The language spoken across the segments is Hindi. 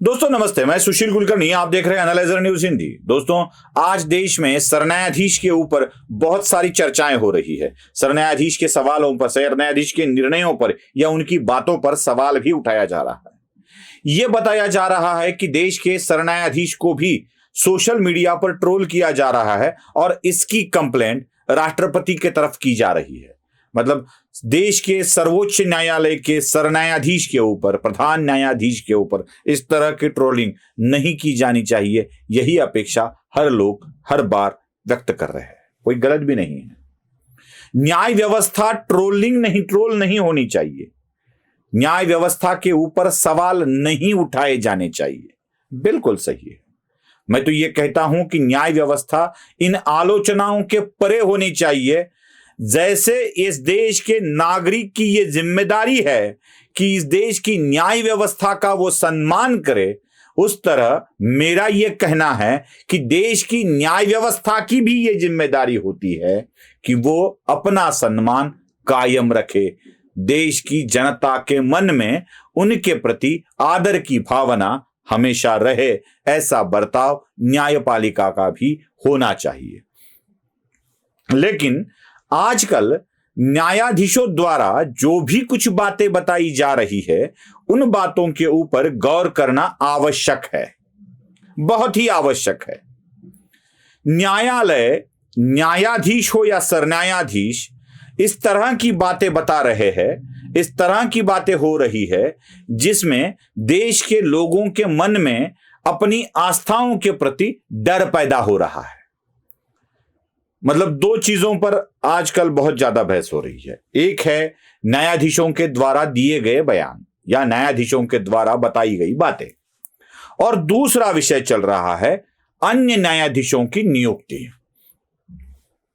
दोस्तों नमस्ते, मैं सुशील कुलकर्णी, आप देख रहे हैं एनालाइजर न्यूज हिंदी। दोस्तों आज देश में सरन्यायाधीश के ऊपर बहुत सारी चर्चाएं हो रही है। सरन्यायाधीश के सवालों पर, सरन्यायाधीश के निर्णयों पर या उनकी बातों पर सवाल भी उठाया जा रहा है। यह बताया जा रहा है कि देश के सरन्यायाधीश को भी सोशल मीडिया पर ट्रोल किया जा रहा है और इसकी कंप्लेंट राष्ट्रपति की तरफ की जा रही है। मतलब देश के सर्वोच्च न्यायालय के सरन्यायाधीश के ऊपर, प्रधान न्यायाधीश के ऊपर इस तरह की ट्रोलिंग नहीं की जानी चाहिए। यही अपेक्षा हर लोग हर बार व्यक्त कर रहे हैं, कोई गलत भी नहीं है। न्याय व्यवस्था ट्रोल नहीं होनी चाहिए। न्याय व्यवस्था के ऊपर सवाल नहीं उठाए जाने चाहिए, बिल्कुल सही है। मैं तो ये कहता हूं कि न्याय व्यवस्था इन आलोचनाओं के परे होनी चाहिए। जैसे इस देश के नागरिक की यह जिम्मेदारी है कि इस देश की न्याय व्यवस्था का वो सम्मान करे, उस तरह मेरा यह कहना है कि देश की न्याय व्यवस्था की भी ये जिम्मेदारी होती है कि वो अपना सम्मान कायम रखे। देश की जनता के मन में उनके प्रति आदर की भावना हमेशा रहे, ऐसा बर्ताव न्यायपालिका का भी होना चाहिए। लेकिन आजकल न्यायाधीशों द्वारा जो भी कुछ बातें बताई जा रही है, उन बातों के ऊपर गौर करना आवश्यक है, बहुत ही आवश्यक है। न्यायालय, न्यायाधीश हो या सरन्यायाधीश, इस तरह की बातें बता रहे हैं, इस तरह की बातें हो रही है जिसमें देश के लोगों के मन में अपनी आस्थाओं के प्रति डर पैदा हो रहा है। मतलब दो चीजों पर आजकल बहुत ज्यादा बहस हो रही है। एक है न्यायाधीशों के द्वारा दिए गए बयान या न्यायाधीशों के द्वारा बताई गई बातें, और दूसरा विषय चल रहा है अन्य न्यायाधीशों की नियुक्ति।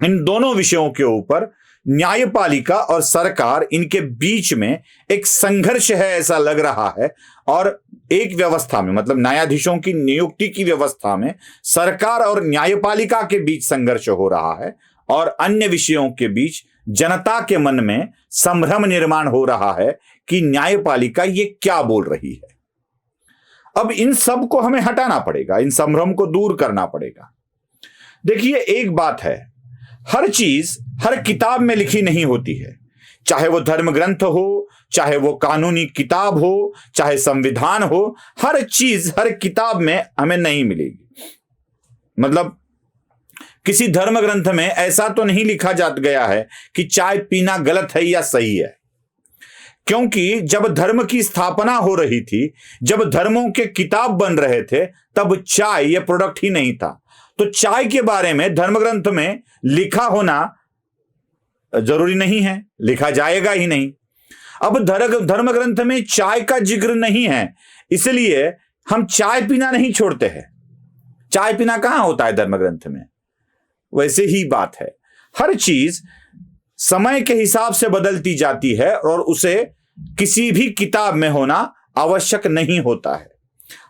इन दोनों विषयों के ऊपर न्यायपालिका और सरकार, इनके बीच में एक संघर्ष है ऐसा लग रहा है। और एक व्यवस्था में, मतलब न्यायाधीशों की नियुक्ति की व्यवस्था में सरकार और न्यायपालिका के बीच संघर्ष हो रहा है, और अन्य विषयों के बीच जनता के मन में संभ्रम निर्माण हो रहा है कि न्यायपालिका ये क्या बोल रही है। अब इन सब को हमें हटाना पड़ेगा, इन संभ्रम को दूर करना पड़ेगा। देखिए, एक बात है, हर चीज हर किताब में लिखी नहीं होती है। चाहे वो धर्म ग्रंथ हो, चाहे वो कानूनी किताब हो, चाहे संविधान हो, हर चीज हर किताब में हमें नहीं मिलेगी। मतलब किसी धर्म ग्रंथ में ऐसा तो नहीं लिखा जा गया है कि चाय पीना गलत है या सही है। क्योंकि जब धर्म की स्थापना हो रही थी, जब धर्मों के किताब बन रहे थे, तब चाय ये प्रोडक्ट ही नहीं था। तो चाय के बारे में धर्म ग्रंथ में लिखा होना जरूरी नहीं है, लिखा जाएगा ही नहीं। अब धर्म ग्रंथ में चाय का जिक्र नहीं है, इसलिए हम चाय पीना नहीं छोड़ते हैं। चाय पीना कहां होता है धर्म ग्रंथ में? वैसे ही बात है, हर चीज समय के हिसाब से बदलती जाती है और उसे किसी भी किताब में होना आवश्यक नहीं होता है।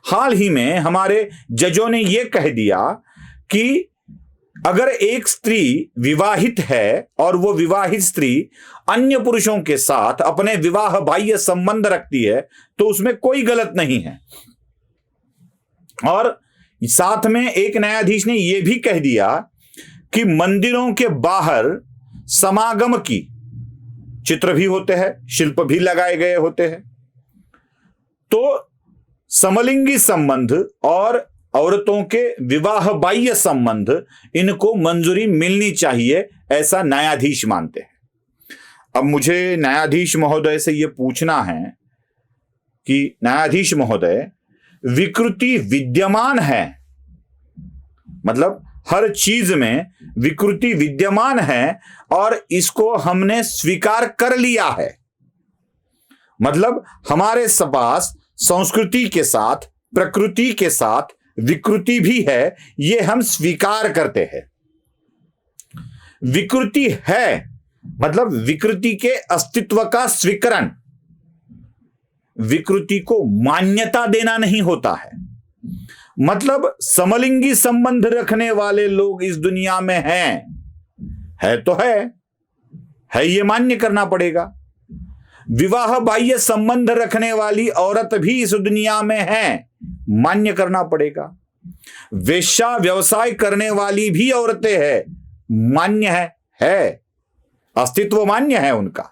हाल ही में हमारे जजों ने यह कह दिया कि अगर एक स्त्री विवाहित है और वो विवाहित स्त्री अन्य पुरुषों के साथ अपने विवाह बाह्य संबंध रखती है तो उसमें कोई गलत नहीं है। और साथ में एक न्यायाधीश ने यह भी कह दिया कि मंदिरों के बाहर समागम की चित्र भी होते हैं, शिल्प भी लगाए गए होते हैं, तो समलिंगी संबंध और औरतों के विवाह बाह्य संबंध, इनको मंजूरी मिलनी चाहिए, ऐसा न्यायाधीश मानते हैं। अब मुझे न्यायाधीश महोदय से यह पूछना है कि न्यायाधीश महोदय, विकृति विद्यमान है, मतलब हर चीज में विकृति विद्यमान है और इसको हमने स्वीकार कर लिया है। मतलब हमारे पास संस्कृति के साथ, प्रकृति के साथ विकृति भी है, ये हम स्वीकार करते हैं। विकृति है मतलब विकृति के अस्तित्व का स्वीकरण, विकृति को मान्यता देना नहीं होता है। मतलब समलिंगी संबंध रखने वाले लोग इस दुनिया में है तो है, ये मान्य करना पड़ेगा। विवाह बाह्य संबंध रखने वाली औरत भी इस दुनिया में मान्य करना पड़ेगा। वेश्या व्यवसाय करने वाली भी औरतें हैं, मान्य है, अस्तित्व मान्य है उनका।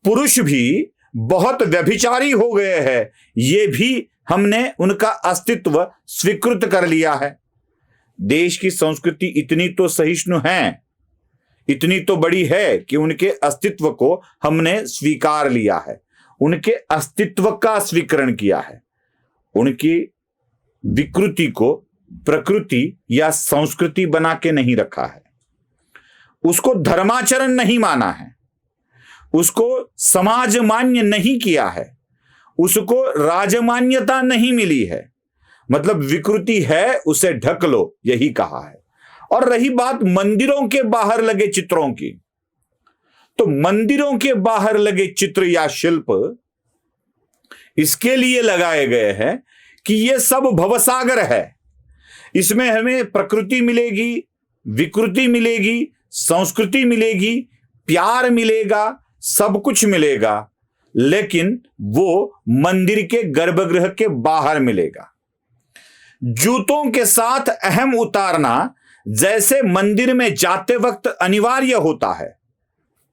पुरुष भी बहुत व्यभिचारी हो गए हैं, ये भी हमने उनका अस्तित्व स्वीकृत कर लिया है। देश की संस्कृति इतनी तो सहिष्णु है, इतनी तो बड़ी है कि उनके अस्तित्व को हमने स्वीकार लिया है, उनके अस्तित्व का स्वीकरण किया है। उनकी विकृति को प्रकृति या संस्कृति बना के नहीं रखा है, उसको धर्माचरण नहीं माना है, उसको समाज मान्य नहीं किया है, उसको राजमान्यता नहीं मिली है। मतलब विकृति है, उसे ढक लो, यही कहा है। और रही बात मंदिरों के बाहर लगे चित्रों की, तो मंदिरों के बाहर लगे चित्र या शिल्प इसके लिए लगाए गए हैं कि यह सब भवसागर है, इसमें हमें प्रकृति मिलेगी, विकृति मिलेगी, संस्कृति मिलेगी, प्यार मिलेगा, सब कुछ मिलेगा, लेकिन वो मंदिर के गर्भगृह के बाहर मिलेगा। जूतों के साथ अहम उतारना जैसे मंदिर में जाते वक्त अनिवार्य होता है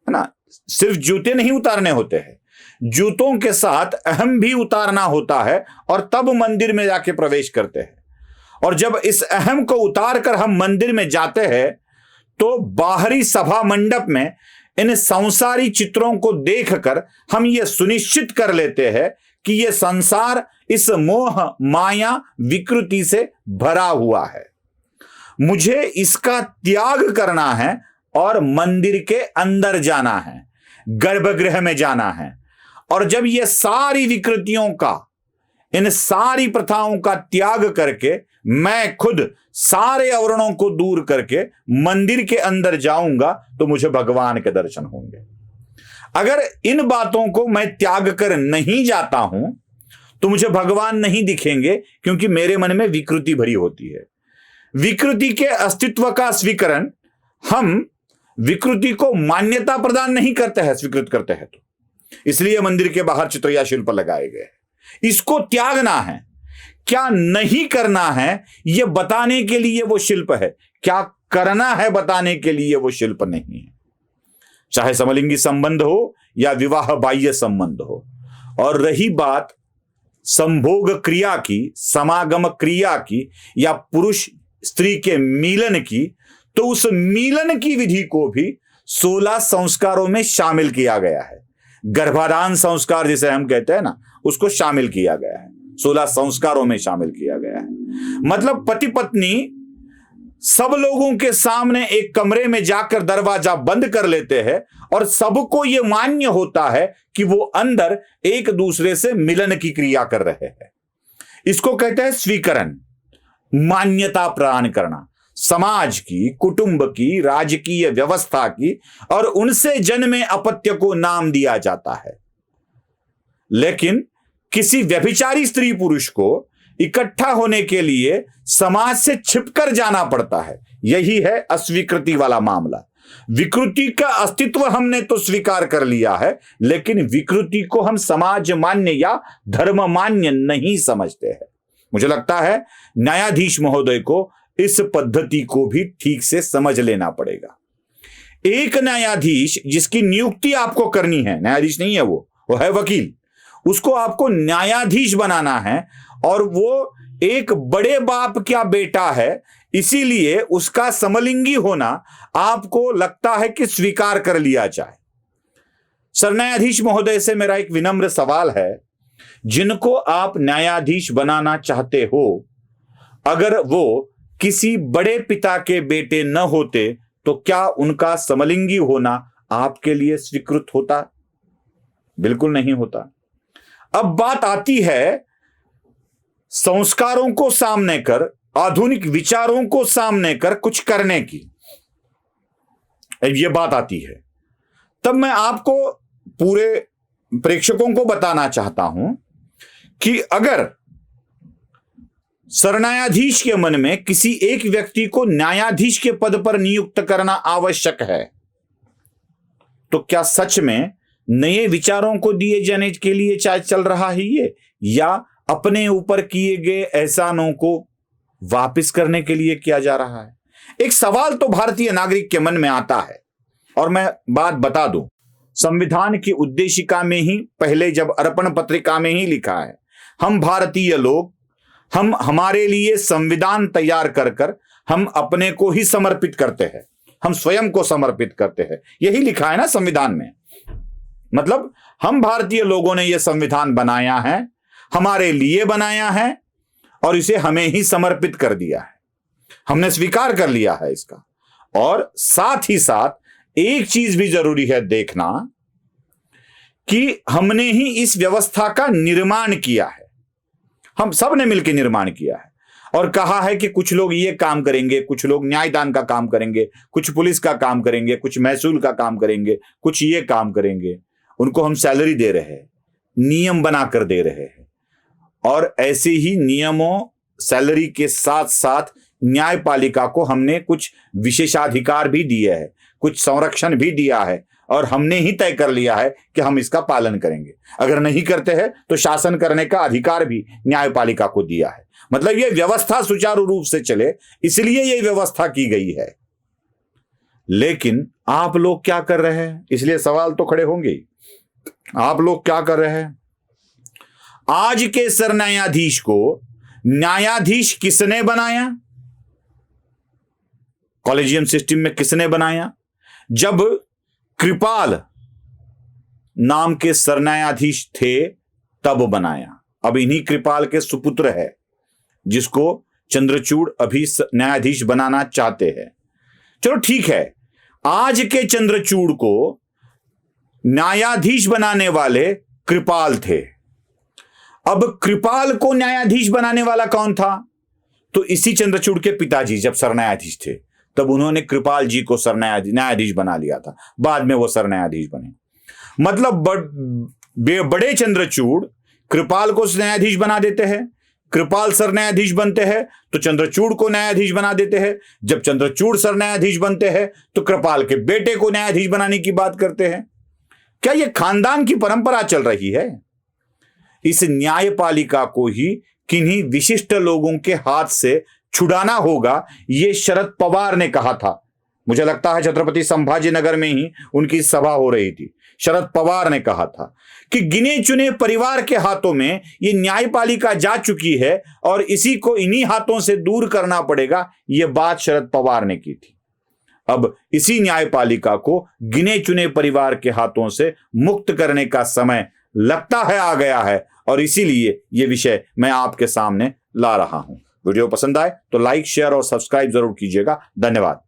ना, सिर्फ जूते नहीं उतारने होते हैं, जूतों के साथ अहम भी उतारना होता है और तब मंदिर में जाके प्रवेश करते हैं। और जब इस अहम को उतार कर हम मंदिर में जाते हैं तो बाहरी सभा मंडप में इन संसारी चित्रों को देखकर हम ये सुनिश्चित कर लेते हैं कि यह संसार इस मोह माया विकृति से भरा हुआ है, मुझे इसका त्याग करना है और मंदिर के अंदर जाना है, गर्भगृह में जाना है। और जब ये सारी विकृतियों का, इन सारी प्रथाओं का त्याग करके मैं खुद सारे आवरणों को दूर करके मंदिर के अंदर जाऊंगा तो मुझे भगवान के दर्शन होंगे। अगर इन बातों को मैं त्याग कर नहीं जाता हूं तो मुझे भगवान नहीं दिखेंगे, क्योंकि मेरे मन में विकृति भरी होती है। विकृति के अस्तित्व का स्वीकरण, हम विकृति को मान्यता प्रदान नहीं करते हैं, स्वीकृत करते हैं, तो इसलिए मंदिर के बाहर चित्र या शिल्प लगाए गए। इसको त्यागना है, क्या नहीं करना है यह बताने के लिए वो शिल्प है, क्या करना है बताने के लिए वो शिल्प नहीं है। चाहे समलिंगी संबंध हो या विवाह बाह्य संबंध हो। और रही बात संभोग क्रिया की, समागम क्रिया की या पुरुष स्त्री के मिलन की, तो उस मिलन की विधि को भी 16 संस्कारों में शामिल किया गया है। गर्भाधान संस्कार जिसे हम कहते हैं ना, उसको शामिल किया गया है, 16 संस्कारों में शामिल किया गया है। मतलब पति पत्नी सब लोगों के सामने एक कमरे में जाकर दरवाजा बंद कर लेते हैं और सबको यह मान्य होता है कि वो अंदर एक दूसरे से मिलन की क्रिया कर रहे हैं। इसको कहते हैं स्वीकरण, मान्यता प्रदान करना समाज की, कुटुंब की, राजकीय व्यवस्था की, और उनसे जन्मे अपत्य को नाम दिया जाता है। लेकिन किसी व्यभिचारी स्त्री पुरुष को इकट्ठा होने के लिए समाज से छिपकर जाना पड़ता है। यही है अस्वीकृति वाला मामला। विकृति का अस्तित्व हमने तो स्वीकार कर लिया है, लेकिन विकृति को हम समाज मान्य या धर्म मान्य नहीं समझते हैं। मुझे लगता है न्यायाधीश महोदय को इस पद्धति को भी ठीक से समझ लेना पड़ेगा। एक न्यायाधीश जिसकी नियुक्ति आपको करनी है, न्यायाधीश नहीं है वो है वकील, उसको आपको न्यायाधीश बनाना है, और वो एक बड़े बाप का बेटा है, इसीलिए उसका समलिंगी होना आपको लगता है कि स्वीकार कर लिया जाए। सर न्यायाधीश महोदय से मेरा एक विनम्र सवाल है, जिनको आप न्यायाधीश बनाना चाहते हो, अगर वो किसी बड़े पिता के बेटे न होते तो क्या उनका समलिंगी होना आपके लिए स्वीकृत होता? बिल्कुल नहीं होता। अब बात आती है संस्कारों को सामने कर, आधुनिक विचारों को सामने कर कुछ करने की, यह बात आती है। तब मैं आपको, पूरे प्रेक्षकों को बताना चाहता हूं कि अगर सरन्यायाधीश के मन में किसी एक व्यक्ति को न्यायाधीश के पद पर नियुक्त करना आवश्यक है, तो क्या सच में नए विचारों को दिए जाने के लिए चल रहा है ये, या अपने ऊपर किए गए एहसानों को वापस करने के लिए किया जा रहा है। एक सवाल तो भारतीय नागरिक के मन में आता है, और मैं बात बता दूं, संविधान की उद्देशिका में ही पहले जब अर्पण पत्रिका में ही लिखा है, हम भारतीय लोग, हम हमारे लिए संविधान तैयार कर हम अपने को ही समर्पित करते हैं, हम स्वयं को समर्पित करते हैं। यही लिखा है ना संविधान में। मतलब हम भारतीय लोगों ने यह संविधान बनाया है, हमारे लिए बनाया है, और इसे हमें ही समर्पित कर दिया है, हमने स्वीकार कर लिया है इसका। और साथ ही साथ एक चीज भी जरूरी है देखना कि हमने ही इस व्यवस्था का निर्माण किया है, हम सब ने मिलकर निर्माण किया है, और कहा है कि कुछ लोग ये काम करेंगे, कुछ लोग न्यायदान का काम करेंगे, कुछ पुलिस का काम करेंगे, कुछ महसूल का काम करेंगे, कुछ ये काम करेंगे। उनको हम सैलरी दे रहे हैं, नियम बनाकर दे रहे हैं, और ऐसे ही नियमों सैलरी के साथ साथ न्यायपालिका को हमने कुछ विशेषाधिकार भी दिए हैं, कुछ संरक्षण भी दिया है, और हमने ही तय कर लिया है कि हम इसका पालन करेंगे। अगर नहीं करते हैं तो शासन करने का अधिकार भी न्यायपालिका को दिया है। मतलब ये व्यवस्था सुचारू रूप से चले, इसलिए ये व्यवस्था की गई है। लेकिन आप लोग क्या कर रहे हैं, इसलिए सवाल तो खड़े होंगे, आप लोग क्या कर रहे हैं? आज के सरन्यायाधीश को न्यायाधीश किसने बनाया? कॉलेजियम सिस्टम में किसने बनाया? जब कृपाल नाम के सरन्यायाधीश थे तब बनाया। अब इन्हीं कृपाल के सुपुत्र है जिसको चंद्रचूड़ अभी न्यायाधीश बनाना चाहते हैं। चलो ठीक है, आज के चंद्रचूड़ को न्यायाधीश बनाने वाले कृपाल थे। अब कृपाल को न्यायाधीश बनाने वाला कौन था? तो इसी चंद्रचूड़ के पिताजी जब सरन्यायाधीश थे तब उन्होंने कृपाल जी को न्यायाधीश बना लिया था, बाद में वो सरन्यायाधीश बने। मतलब बड़े चंद्रचूड़ कृपाल को न्यायाधीश बना देते हैं, कृपाल सरन्यायाधीश बनते हैं तो चंद्रचूड़ को न्यायाधीश बना देते हैं। जब चंद्रचूड़ सरन्यायाधीश बनते हैं तो कृपाल के बेटे को न्यायाधीश बनाने की बात करते हैं। क्या यह खानदान की परंपरा चल रही है? इस न्यायपालिका को ही किन्हीं विशिष्ट लोगों के हाथ से छुड़ाना होगा, ये शरद पवार ने कहा था। मुझे लगता है छत्रपति संभाजी नगर में ही उनकी सभा हो रही थी। शरद पवार ने कहा था कि गिने चुने परिवार के हाथों में ये न्यायपालिका जा चुकी है और इसी को इन्हीं हाथों से दूर करना पड़ेगा, ये बात शरद पवार ने की थी। अब इसी न्यायपालिका को गिने चुने परिवार के हाथों से मुक्त करने का समय लगता है आ गया है, और इसीलिए ये विषय मैं आपके सामने ला रहा हूं। वीडियो पसंद आए तो लाइक, शेयर और सब्सक्राइब जरूर कीजिएगा। धन्यवाद।